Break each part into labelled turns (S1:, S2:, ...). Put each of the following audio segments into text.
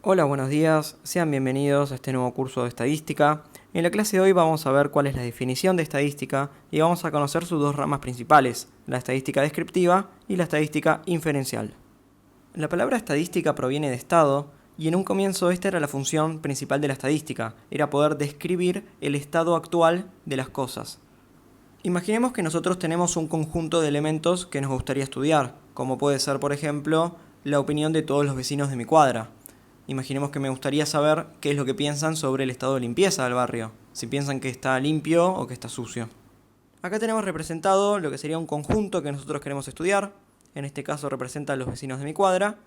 S1: Hola, buenos días, sean bienvenidos a este nuevo curso de estadística. En la clase de hoy vamos a ver cuál es la definición de estadística y vamos a conocer sus dos ramas principales, la estadística descriptiva y la estadística inferencial. La palabra estadística proviene de estado y en un comienzo esta era la función principal de la estadística, era poder describir el estado actual de las cosas. Imaginemos que nosotros tenemos un conjunto de elementos que nos gustaría estudiar, como puede ser, por ejemplo, la opinión de todos los vecinos de mi cuadra. Imaginemos que me gustaría saber qué es lo que piensan sobre el estado de limpieza del barrio, si piensan que está limpio o que está sucio. Acá tenemos representado lo que sería un conjunto que nosotros queremos estudiar, en este caso representa a los vecinos de mi cuadra,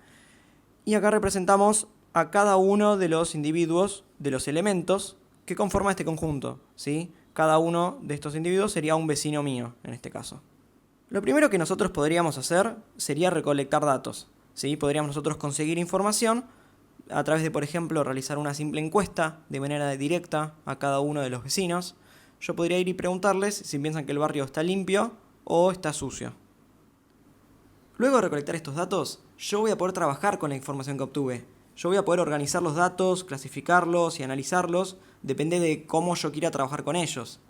S1: y acá representamos a cada uno de los individuos, de los elementos que conforman este conjunto, ¿sí? Cada uno de estos individuos sería un vecino mío, en este caso. Lo primero que nosotros podríamos hacer sería recolectar datos, ¿sí? Podríamos nosotros conseguir información a través de, por ejemplo, realizar una simple encuesta de manera directa a cada uno de los vecinos. Yo podría ir y preguntarles si piensan que el barrio está limpio o está sucio. Luego de recolectar estos datos, yo voy a poder trabajar con la información que obtuve. Yo voy a poder organizar los datos, clasificarlos y analizarlos, depende de cómo yo quiera trabajar con ellos.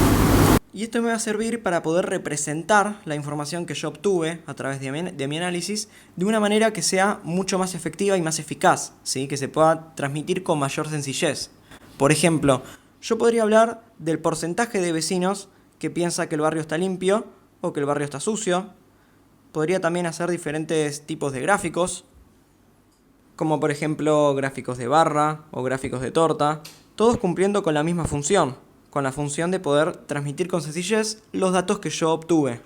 S1: Y esto me va a servir para poder representar la información que yo obtuve a través de mi análisis de una manera que sea mucho más efectiva y más eficaz, ¿sí? Que se pueda transmitir con mayor sencillez. Por ejemplo, yo podría hablar del porcentaje de vecinos que piensa que el barrio está limpio o que el barrio está sucio. Podría también hacer diferentes tipos de gráficos, como por ejemplo gráficos de barra o gráficos de torta, todos cumpliendo con la misma función, con la función de poder transmitir con sencillez los datos que yo obtuve.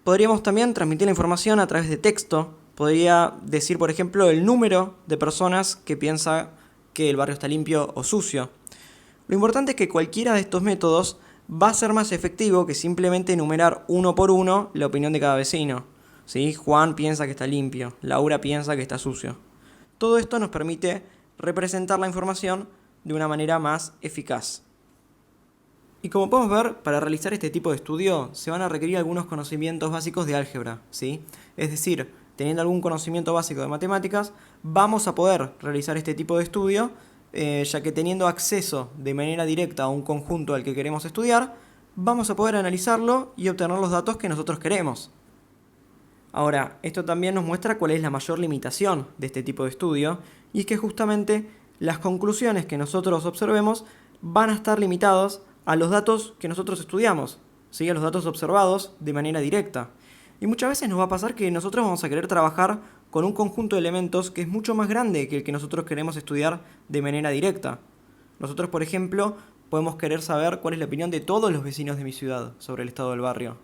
S1: Podríamos también transmitir la información a través de texto. Podría decir, por ejemplo, el número de personas que piensa que el barrio está limpio o sucio. Lo importante es que cualquiera de estos métodos va a ser más efectivo que simplemente enumerar uno por uno la opinión de cada vecino, ¿sí? Juan piensa que está limpio, Laura piensa que está sucio. Todo esto nos permite representar la información de una manera más eficaz. Y como podemos ver, para realizar este tipo de estudio se van a requerir algunos conocimientos básicos de álgebra, ¿sí? Es decir, teniendo algún conocimiento básico de matemáticas, vamos a poder realizar este tipo de estudio, ya que teniendo acceso de manera directa a un conjunto al que queremos estudiar, vamos a poder analizarlo y obtener los datos que nosotros queremos. Ahora, esto también nos muestra cuál es la mayor limitación de este tipo de estudio, y es que justamente las conclusiones que nosotros observemos van a estar limitadas a los datos que nosotros estudiamos, ¿sí? A los datos observados de manera directa. Y muchas veces nos va a pasar que nosotros vamos a querer trabajar con un conjunto de elementos que es mucho más grande que el que nosotros queremos estudiar de manera directa. Nosotros, por ejemplo, podemos querer saber cuál es la opinión de todos los vecinos de mi ciudad sobre el estado del barrio.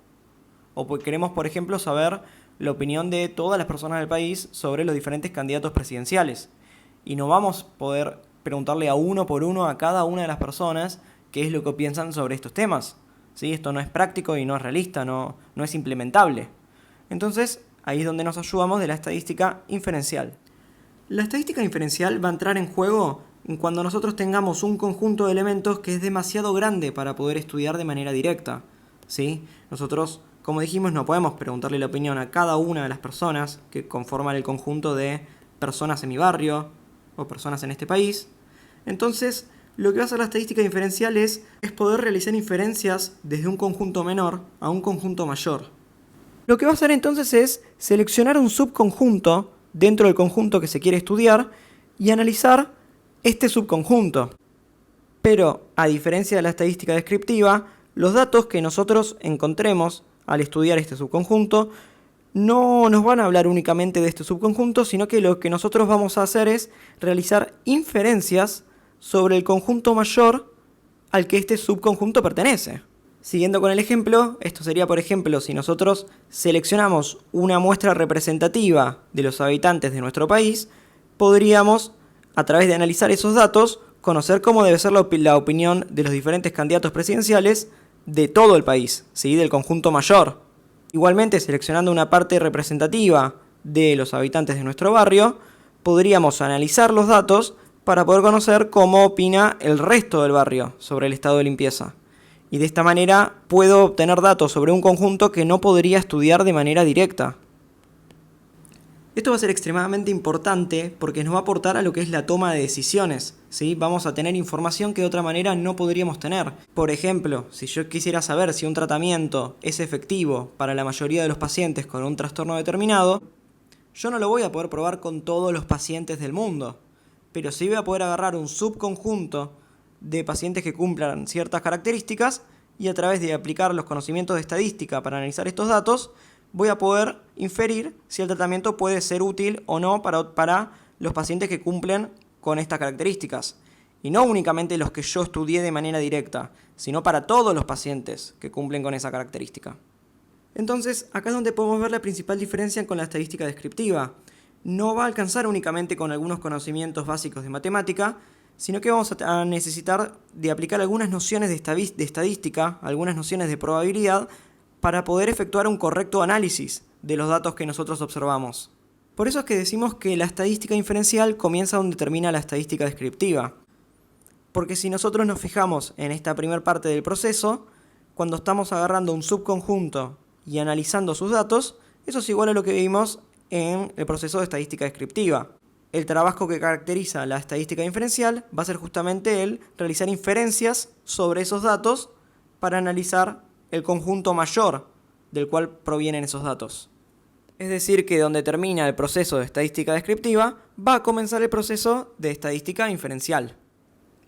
S1: O queremos, por ejemplo, saber la opinión de todas las personas del país sobre los diferentes candidatos presidenciales. Y no vamos a poder preguntarle a uno por uno a cada una de las personas qué es lo que piensan sobre estos temas, ¿sí? Esto no es práctico y no es realista, no es implementable. Entonces, ahí es donde nos ayudamos de la estadística inferencial. La estadística inferencial va a entrar en juego cuando nosotros tengamos un conjunto de elementos que es demasiado grande para poder estudiar de manera directa, ¿sí? Nosotros, como dijimos, no podemos preguntarle la opinión a cada una de las personas que conforman el conjunto de personas en mi barrio o personas en este país. Entonces, lo que va a hacer la estadística inferencial es poder realizar inferencias desde un conjunto menor a un conjunto mayor. Lo que va a hacer entonces es seleccionar un subconjunto dentro del conjunto que se quiere estudiar y analizar este subconjunto. Pero, a diferencia de la estadística descriptiva, los datos que nosotros encontremos al estudiar este subconjunto no nos van a hablar únicamente de este subconjunto, sino que lo que nosotros vamos a hacer es realizar inferencias sobre el conjunto mayor al que este subconjunto pertenece. Siguiendo con el ejemplo, esto sería, por ejemplo, si nosotros seleccionamos una muestra representativa de los habitantes de nuestro país, podríamos, a través de analizar esos datos, conocer cómo debe ser la opinión de los diferentes candidatos presidenciales de todo el país, ¿sí? Del conjunto mayor. Igualmente, seleccionando una parte representativa de los habitantes de nuestro barrio, podríamos analizar los datos para poder conocer cómo opina el resto del barrio sobre el estado de limpieza. Y de esta manera puedo obtener datos sobre un conjunto que no podría estudiar de manera directa. Esto va a ser extremadamente importante porque nos va a aportar a lo que es la toma de decisiones, ¿sí? Vamos a tener información que de otra manera no podríamos tener. Por ejemplo, si yo quisiera saber si un tratamiento es efectivo para la mayoría de los pacientes con un trastorno determinado, yo no lo voy a poder probar con todos los pacientes del mundo, pero sí voy a poder agarrar un subconjunto de pacientes que cumplan ciertas características y a través de aplicar los conocimientos de estadística para analizar estos datos, voy a poder inferir si el tratamiento puede ser útil o no para los pacientes que cumplen con estas características. Y no únicamente los que yo estudié de manera directa, sino para todos los pacientes que cumplen con esa característica. Entonces, acá es donde podemos ver la principal diferencia con la estadística descriptiva. No va a alcanzar únicamente con algunos conocimientos básicos de matemática, sino que vamos a necesitar de aplicar algunas nociones de estadística, algunas nociones de probabilidad, para poder efectuar un correcto análisis de los datos que nosotros observamos. Por eso es que decimos que la estadística inferencial comienza donde termina la estadística descriptiva. Porque si nosotros nos fijamos en esta primera parte del proceso, cuando estamos agarrando un subconjunto y analizando sus datos, eso es igual a lo que vimos en el proceso de estadística descriptiva. El trabajo que caracteriza la estadística inferencial va a ser justamente el realizar inferencias sobre esos datos para analizar el conjunto mayor del cual provienen esos datos. Es decir, que donde termina el proceso de estadística descriptiva, va a comenzar el proceso de estadística inferencial.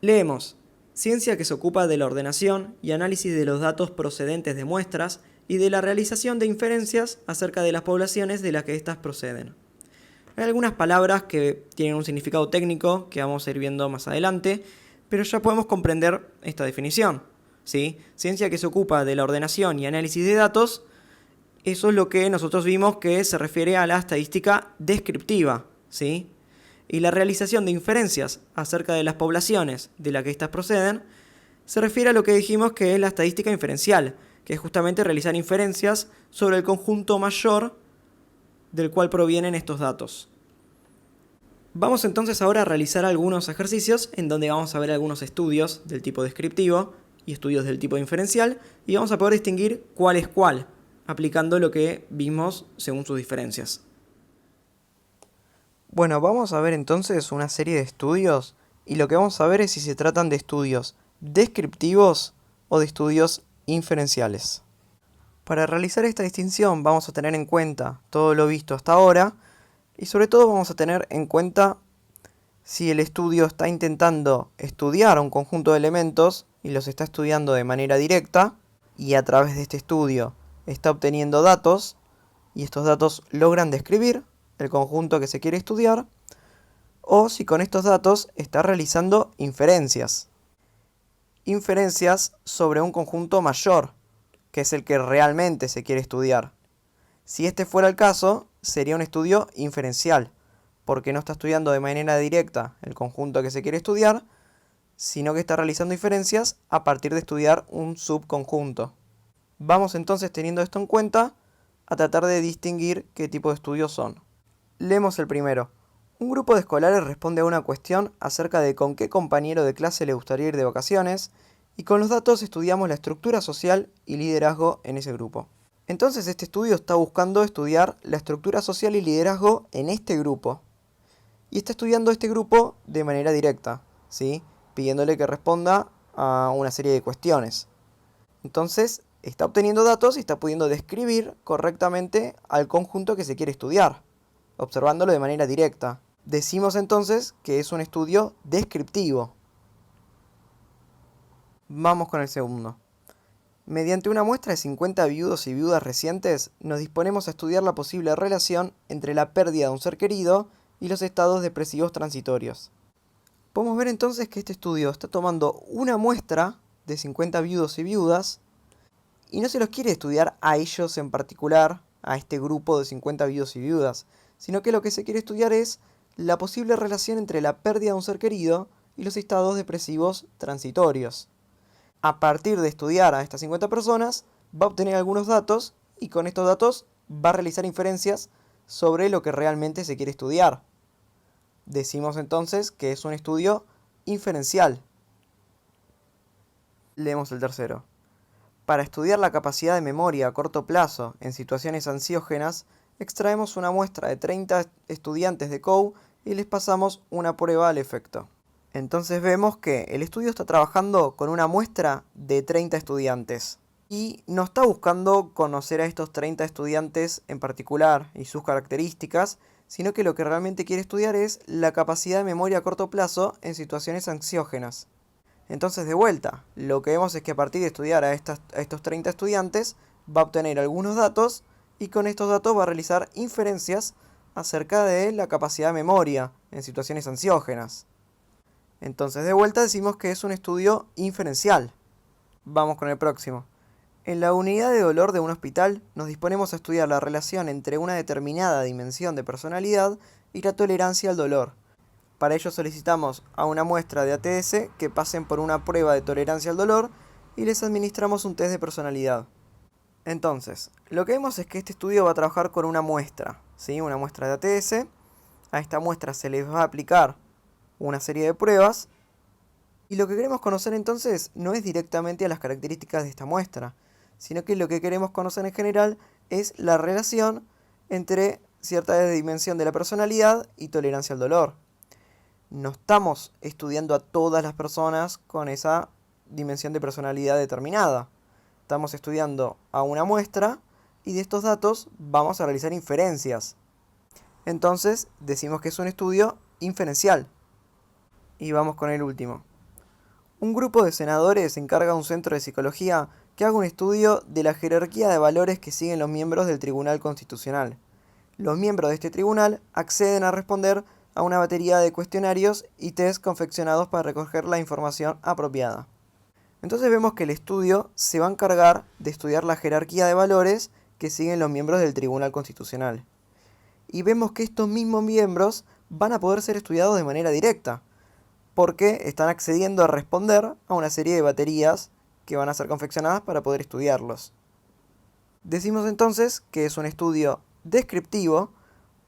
S1: Leemos: ciencia que se ocupa de la ordenación y análisis de los datos procedentes de muestras y de la realización de inferencias acerca de las poblaciones de las que éstas proceden. Hay algunas palabras que tienen un significado técnico que vamos a ir viendo más adelante, pero ya podemos comprender esta definición, ¿sí? Ciencia que se ocupa de la ordenación y análisis de datos, eso es lo que nosotros vimos que se refiere a la estadística descriptiva, ¿sí? Y la realización de inferencias acerca de las poblaciones de las que éstas proceden se refiere a lo que dijimos que es la estadística inferencial, que es justamente realizar inferencias sobre el conjunto mayor del cual provienen estos datos. Vamos entonces ahora a realizar algunos ejercicios en donde vamos a ver algunos estudios del tipo descriptivo y estudios del tipo inferencial y vamos a poder distinguir cuál es cuál, aplicando lo que vimos según sus diferencias. Bueno, vamos a ver entonces una serie de estudios y lo que vamos a ver es si se tratan de estudios descriptivos o de estudios inferenciales. Para realizar esta distinción vamos a tener en cuenta todo lo visto hasta ahora y sobre todo vamos a tener en cuenta si el estudio está intentando estudiar un conjunto de elementos y los está estudiando de manera directa y a través de este estudio está obteniendo datos y estos datos logran describir el conjunto que se quiere estudiar, o si con estos datos está realizando inferencias sobre un conjunto mayor, que es el que realmente se quiere estudiar. Si este fuera el caso, sería un estudio inferencial, porque no está estudiando de manera directa el conjunto que se quiere estudiar, sino que está realizando inferencias a partir de estudiar un subconjunto. Vamos entonces, teniendo esto en cuenta, a tratar de distinguir qué tipo de estudios son. Leemos el primero. Un grupo de escolares responde a una cuestión acerca de con qué compañero de clase le gustaría ir de vacaciones, y con los datos estudiamos la estructura social y liderazgo en ese grupo. Entonces este estudio está buscando estudiar la estructura social y liderazgo en este grupo. Y está estudiando este grupo de manera directa, ¿sí? Pidiéndole que responda a una serie de cuestiones. Entonces está obteniendo datos y está pudiendo describir correctamente al conjunto que se quiere estudiar, observándolo de manera directa. Decimos entonces que es un estudio descriptivo. Vamos con el segundo. Mediante una muestra de 50 viudos y viudas recientes, nos disponemos a estudiar la posible relación entre la pérdida de un ser querido y los estados depresivos transitorios. Podemos ver entonces que este estudio está tomando una muestra de 50 viudos y viudas y no se los quiere estudiar a ellos en particular, a este grupo de 50 viudos y viudas, sino que lo que se quiere estudiar es la posible relación entre la pérdida de un ser querido y los estados depresivos transitorios. A partir de estudiar a estas 50 personas, va a obtener algunos datos y con estos datos va a realizar inferencias sobre lo que realmente se quiere estudiar. Decimos entonces que es un estudio inferencial. Leemos el tercero. Para estudiar la capacidad de memoria a corto plazo en situaciones ansiógenas, extraemos una muestra de 30 estudiantes de COU y les pasamos una prueba al efecto. Entonces vemos que el estudio está trabajando con una muestra de 30 estudiantes y no está buscando conocer a estos 30 estudiantes en particular y sus características, sino que lo que realmente quiere estudiar es la capacidad de memoria a corto plazo en situaciones ansiógenas. Entonces, de vuelta, lo que vemos es que a partir de estudiar a estos 30 estudiantes va a obtener algunos datos y con estos datos va a realizar inferencias acerca de la capacidad de memoria en situaciones ansiógenas. Entonces, de vuelta decimos que es un estudio inferencial. Vamos con el próximo. En la unidad de dolor de un hospital nos disponemos a estudiar la relación entre una determinada dimensión de personalidad y la tolerancia al dolor. Para ello solicitamos a una muestra de ATS que pasen por una prueba de tolerancia al dolor y les administramos un test de personalidad. Entonces, lo que vemos es que este estudio va a trabajar con una muestra, ¿sí? Una muestra de ATS. A esta muestra se les va a aplicar una serie de pruebas y lo que queremos conocer entonces no es directamente a las características de esta muestra, sino que lo que queremos conocer en general es la relación entre cierta dimensión de la personalidad y tolerancia al dolor. No estamos estudiando a todas las personas con esa dimensión de personalidad determinada. Estamos estudiando a una muestra y de estos datos vamos a realizar inferencias. Entonces decimos que es un estudio inferencial. Y vamos con el último. Un grupo de senadores encarga a un centro de psicología que haga un estudio de la jerarquía de valores que siguen los miembros del Tribunal Constitucional. Los miembros de este tribunal acceden a responder a una batería de cuestionarios y test confeccionados para recoger la información apropiada. Entonces vemos que el estudio se va a encargar de estudiar la jerarquía de valores que siguen los miembros del Tribunal Constitucional. Y vemos que estos mismos miembros van a poder ser estudiados de manera directa, porque están accediendo a responder a una serie de baterías que van a ser confeccionadas para poder estudiarlos. Decimos entonces que es un estudio descriptivo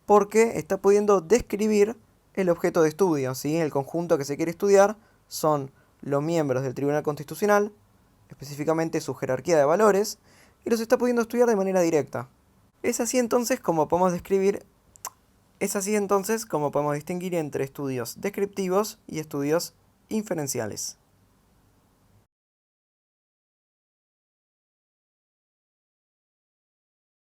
S1: porque está pudiendo describir el objeto de estudio, ¿sí? El conjunto que se quiere estudiar son los miembros del Tribunal Constitucional, específicamente su jerarquía de valores, y los está pudiendo estudiar de manera directa. Es así entonces como podemos distinguir entre estudios descriptivos y estudios inferenciales.